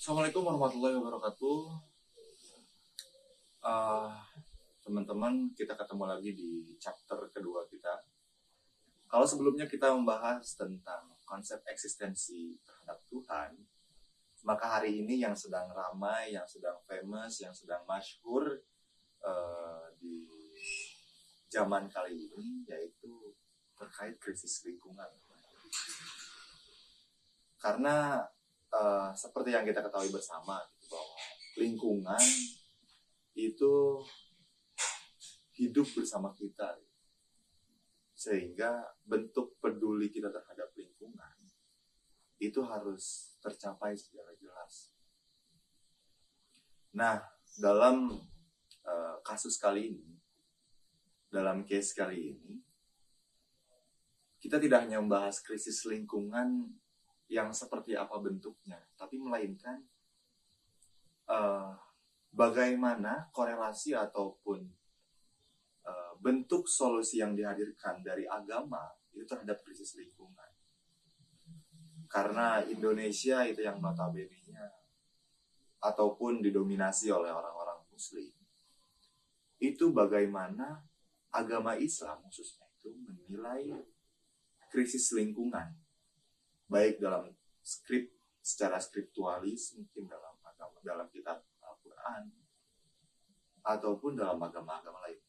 Assalamualaikum warahmatullahi wabarakatuh. Eh, Teman-teman, kita ketemu lagi di chapter kedua kita. Kalau sebelumnya kita membahas tentang konsep eksistensi terhadap Tuhan, maka hari ini yang sedang ramai, yang sedang famous, yang sedang masyhur di zaman kali ini, yaitu terkait krisis lingkungan. Karena seperti yang kita ketahui bersama, bahwa lingkungan itu hidup bersama kita, sehingga bentuk peduli kita terhadap lingkungan itu harus tercapai secara jelas. Nah, dalam kasus kali ini, dalam case kali ini, kita tidak hanya membahas krisis lingkungan yang seperti apa bentuknya, tapi melainkan bagaimana korelasi ataupun bentuk solusi yang dihadirkan dari agama itu terhadap krisis lingkungan. Karena Indonesia itu yang notabene-nya ataupun didominasi oleh orang-orang Muslim, itu bagaimana agama Islam khususnya itu menilai krisis lingkungan, baik dalam secara skriptualis, mungkin dalam kitab Al-Quran, ataupun dalam agama-agama lain.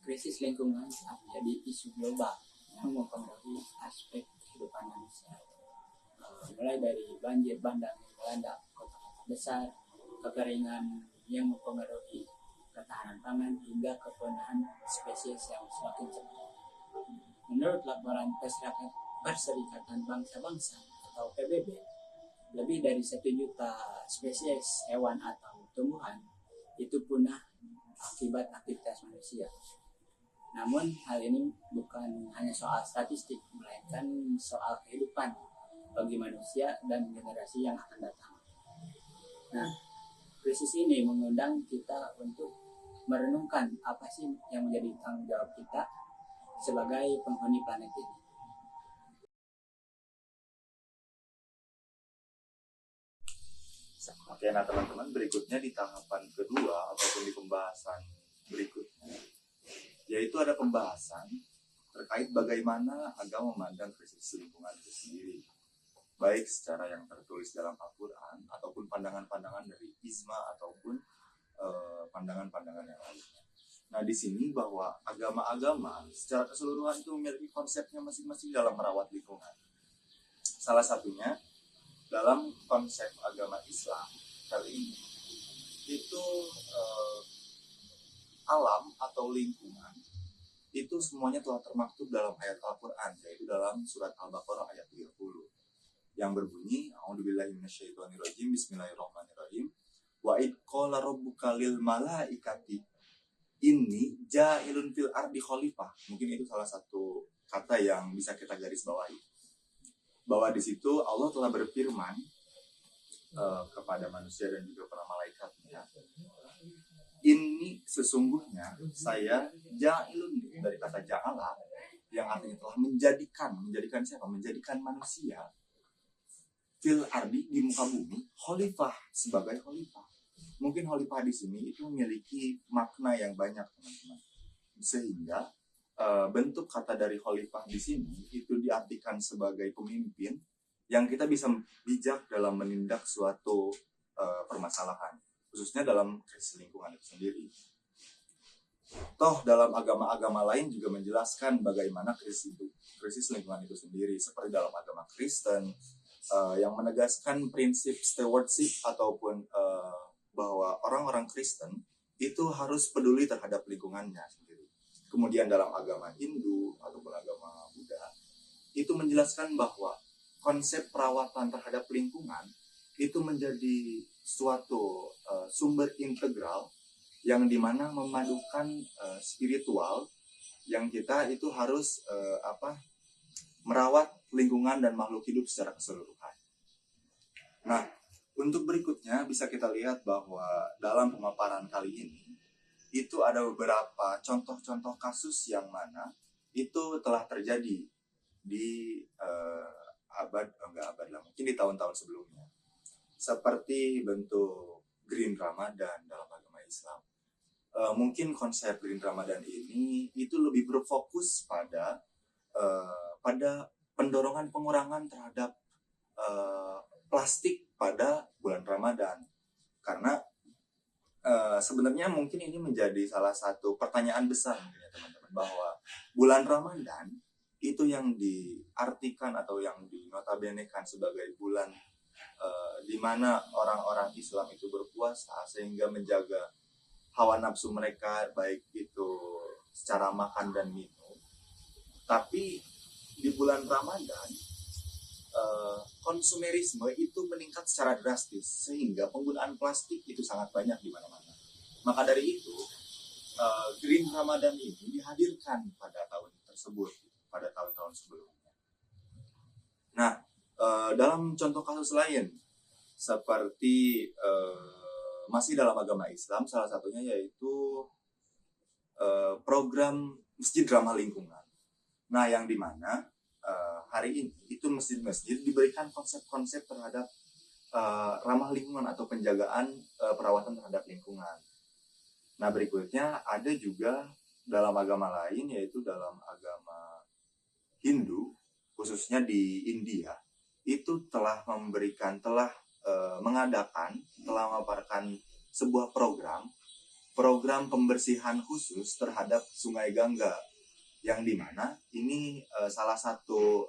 Krisis lingkungan menjadi isu global yang mempengaruhi aspek kehidupan manusia, mulai dari banjir bandang yang melanda kota-kota besar, kekeringan yang mempengaruhi ketahanan pangan, hingga kepunahan spesies yang semakin cepat. Menurut laporan Perserikatan Bangsa-Bangsa atau PBB, lebih dari 1 juta spesies hewan atau tumbuhan itu punah akibat aktivitas manusia. Namun hal ini bukan hanya soal statistik, melainkan soal kehidupan bagi manusia dan generasi yang akan datang. Nah, krisis ini mengundang kita untuk merenungkan apa sih yang menjadi tanggung jawab kita sebagai penghuni planet ini. Oke, nah teman-teman, berikutnya di tahapan kedua ataupun di pembahasan berikutnya, yaitu ada pembahasan terkait bagaimana agama memandang krisis lingkungan itu sendiri, baik secara yang tertulis dalam Al-Quran ataupun pandangan-pandangan dari Ijma ataupun pandangan-pandangan yang lainnya. Nah, di sini bahwa agama-agama secara keseluruhan itu memiliki konsepnya masing-masing dalam merawat lingkungan. Salah satunya dalam konsep agama Islam kali ini itu alam atau lingkungan itu semuanya telah termaktub dalam ayat Al-Quran, yaitu dalam surat Al-Baqarah ayat 30 yang berbunyi, A'udzubillahi minasyaitonirrajim, Bismillahirrahmanirrahim, wa id qala rabbuka lil malaikati inni ja'ilun fil ardi khalifah. Mungkin itu salah satu kata yang bisa kita garis bawahi, bahwa di situ Allah telah berfirman kepada manusia dan juga para malaikatnya, ini sesungguhnya saya ja'ilun, dari kata ja'ala yang artinya telah menjadikan siapa? Menjadikan manusia fil ardi, di muka bumi, khalifah, sebagai khalifah. Mungkin khalifah di sini itu memiliki makna yang banyak, teman-teman. Sehingga bentuk kata dari khalifah di sini itu diartikan sebagai pemimpin yang kita bisa bijak dalam menindak suatu permasalahan, khususnya dalam krisis lingkungan itu sendiri. Toh dalam agama-agama lain juga menjelaskan bagaimana krisis lingkungan itu sendiri, seperti dalam agama Kristen yang menegaskan prinsip stewardship ataupun bahwa orang-orang Kristen itu harus peduli terhadap lingkungannya sendiri. Kemudian dalam agama Hindu ataupun agama Buddha itu menjelaskan bahwa konsep perawatan terhadap lingkungan itu menjadi suatu sumber integral yang dimana memadukan spiritual yang kita itu harus merawat lingkungan dan makhluk hidup secara keseluruhan. Nah, untuk berikutnya bisa kita lihat bahwa dalam pemaparan kali ini itu ada beberapa contoh-contoh kasus yang mana itu telah terjadi di enggak abad lah, mungkin di tahun-tahun sebelumnya. Seperti bentuk Green Ramadan dalam agama Islam. Mungkin konsep Green Ramadan ini itu lebih berfokus pada pendorongan pengurangan terhadap plastik pada bulan Ramadan. Karena sebenarnya mungkin ini menjadi salah satu pertanyaan besar ya teman-teman, bahwa bulan Ramadan itu yang diartikan atau yang dinotabenekan sebagai bulan di mana orang-orang Islam itu berpuasa sehingga menjaga hawa nafsu mereka, baik itu secara makan dan minum. Tapi di bulan Ramadan konsumerisme itu meningkat secara drastis sehingga penggunaan plastik itu sangat banyak di mana-mana. Maka dari itu Green Ramadan ini dihadirkan pada tahun tersebut, pada tahun-tahun sebelumnya. Nah, dalam contoh kasus lain seperti masih dalam agama Islam, salah satunya yaitu program Masjid Ramah Lingkungan. Nah, yang dimana hari ini itu masjid-masjid diberikan konsep-konsep terhadap ramah lingkungan atau penjagaan perawatan terhadap lingkungan. Nah, berikutnya ada juga dalam agama lain, yaitu dalam agama Hindu, khususnya di India, itu telah memaparkan sebuah program pembersihan khusus terhadap Sungai Gangga, yang dimana ini salah satu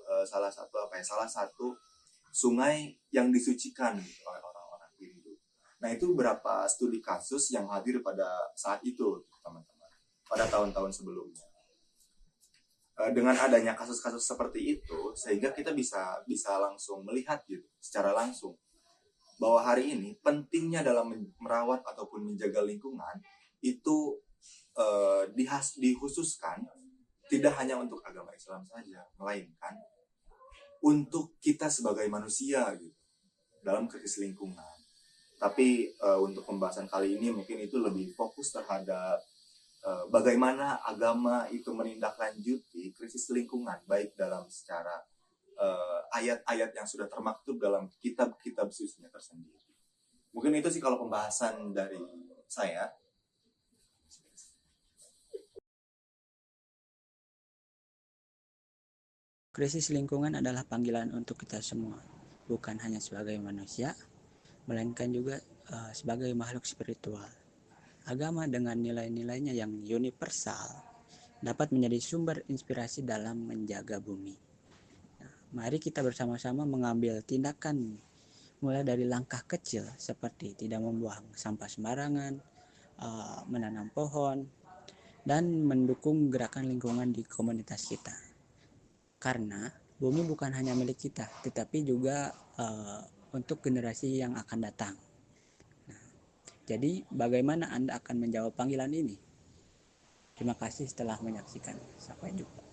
sungai yang disucikan oleh orang-orang Hindu. Nah, itu beberapa studi kasus yang hadir pada saat itu, teman-teman, pada tahun-tahun sebelumnya. Dengan adanya kasus-kasus seperti itu, sehingga kita bisa langsung melihat gitu, secara langsung, bahwa hari ini pentingnya dalam merawat ataupun menjaga lingkungan itu dikhususkan tidak hanya untuk agama Islam saja, melainkan untuk kita sebagai manusia gitu, dalam krisis lingkungan. Tapi untuk pembahasan kali ini mungkin itu lebih fokus terhadap bagaimana agama itu menindaklanjuti krisis lingkungan, baik dalam secara ayat-ayat yang sudah termaktub dalam kitab-kitab sucinya tersendiri. Mungkin itu sih kalau pembahasan dari saya. Krisis lingkungan adalah panggilan untuk kita semua, bukan hanya sebagai manusia, melainkan juga sebagai makhluk spiritual. Agama dengan nilai-nilainya yang universal dapat menjadi sumber inspirasi dalam menjaga bumi. Nah, mari kita bersama-sama mengambil tindakan, mulai dari langkah kecil seperti tidak membuang sampah sembarangan, menanam pohon, dan mendukung gerakan lingkungan di komunitas kita. Karena bumi bukan hanya milik kita, tetapi juga untuk generasi yang akan datang. Nah, jadi bagaimana Anda akan menjawab panggilan ini? Terima kasih telah menyaksikan. Sampai jumpa.